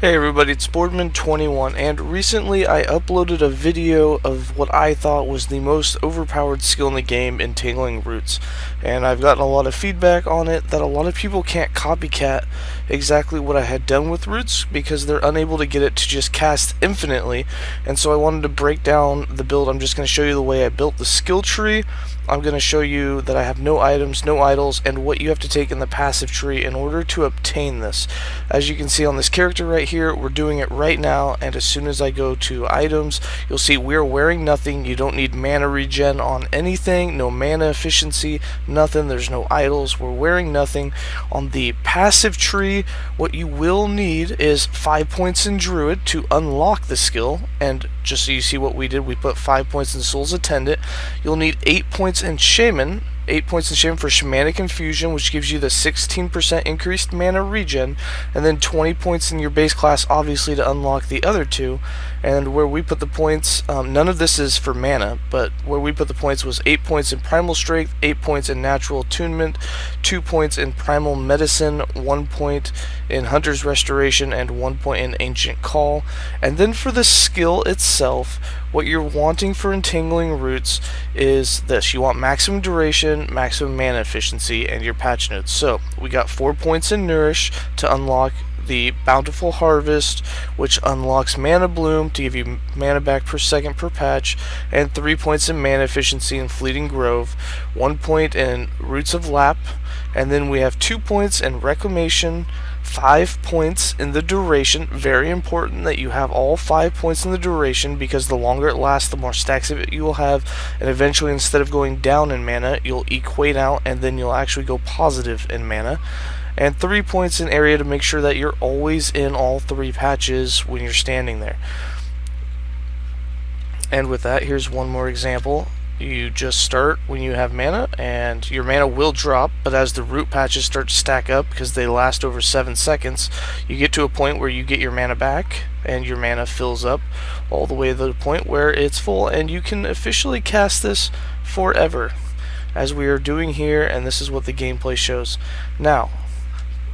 Hey everybody, it's Boardman21, and recently I uploaded a video of what I thought was the most overpowered skill in the game, entangling roots. And I've gotten a lot of feedback on it that a lot of people can't copycat exactly what I had done with roots because they're unable to get it to just cast infinitely. And so I wanted to break down the build. I'm just going to show you the way I built the skill tree. I'm going to show you that I have no items, no idols, and what you have to take in the passive tree in order to obtain this. As you can see on this character right here, we're doing it right now, and as soon as I go to items, you'll see we're wearing nothing. You don't need mana regen on anything, no mana efficiency, nothing. There's no idols. We're wearing nothing. On the passive tree, what you will need is 5 points in Druid to unlock the skill, and just so you see what we did, we put 5 points in Soul's Attendant. You'll need 8 points in Shaman, 8 points in Shaman for Shamanic Infusion, which gives you the 16% increased mana regen, and then 20 points in your base class, obviously, to unlock the other two. And where we put the points, none of this is for mana, but where we put the points was 8 points in Primal Strength, 8 points in Natural Attunement, 2 points in Primal Medicine, 1 point in Hunter's Restoration, and 1 point in Ancient Call. And then for the skill itself, what you're wanting for entangling roots is this. You want maximum duration, maximum mana efficiency, and your patch notes. So we got 4 points in Nourish to unlock the Bountiful Harvest, which unlocks Mana Bloom to give you mana back per second per patch, and 3 points in mana efficiency in Fleeting Grove, 1 point in Roots of Lap, and then we have 2 points in Reclamation, 5 points in the duration. Very important that you have all 5 points in the duration, because the longer it lasts, the more stacks of it you will have, and eventually, instead of going down in mana, you'll equate out, and then you'll actually go positive in mana. And 3 points in area to make sure that you're always in all 3 patches when you're standing there. And with that, here's one more example. You just start when you have mana, and your mana will drop, but as the root patches start to stack up, because they last over 7 seconds, you get to a point where you get your mana back, and your mana fills up all the way to the point where it's full, and you can officially cast this forever, as we are doing here, and this is what the gameplay shows. Now,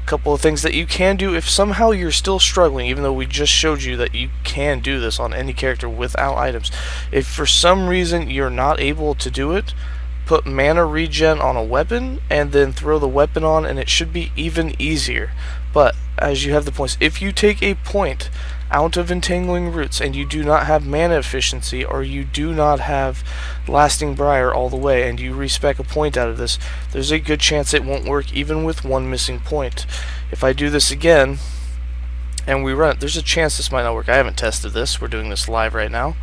couple of things that you can do if somehow you're still struggling, even though we just showed you that you can do this on any character without items. If for some reason you're not able to do it, put mana regen on a weapon and then throw the weapon on, and it should be even easier. But as you have the points, if you take a point out of entangling roots and you do not have mana efficiency, or you do not have lasting briar all the way, and you respec a point out of this, there's a good chance it won't work even with one missing point. If I do this again and we run it, there's a chance this might not work. I haven't tested this, we're doing this live right now,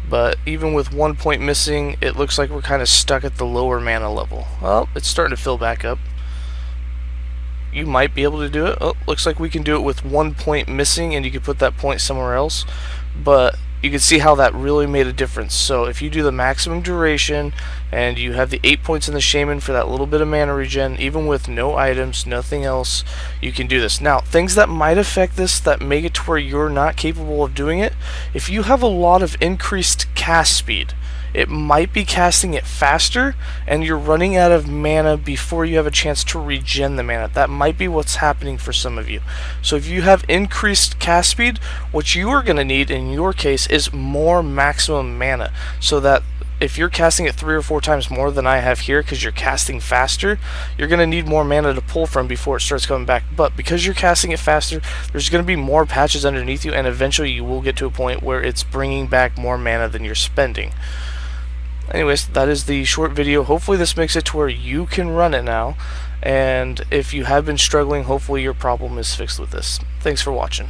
but even with 1 point missing, it looks like we're kind of stuck at the lower mana level. Well, it's starting to fill back up. You might be able to do it. Oh, looks like we can do it with 1 point missing, and you can put that point somewhere else, but you can see how that really made a difference. So if you do the maximum duration and you have the 8 points in the Shaman for that little bit of mana regen, even with no items, nothing else, you can do this. Now, things that might affect this, that make it to where you're not capable of doing it, if you have a lot of increased cast speed, it might be casting it faster, and you're running out of mana before you have a chance to regen the mana. That might be what's happening for some of you. So if you have increased cast speed, what you are going to need in your case is more maximum mana, so that if you're casting it 3 or 4 times more than I have here because you're casting faster, you're going to need more mana to pull from before it starts coming back. But because you're casting it faster, there's going to be more patches underneath you, and eventually you will get to a point where it's bringing back more mana than you're spending. Anyways, that is the short video. Hopefully this makes it to where you can run it now, and if you have been struggling, hopefully your problem is fixed with this. Thanks for watching.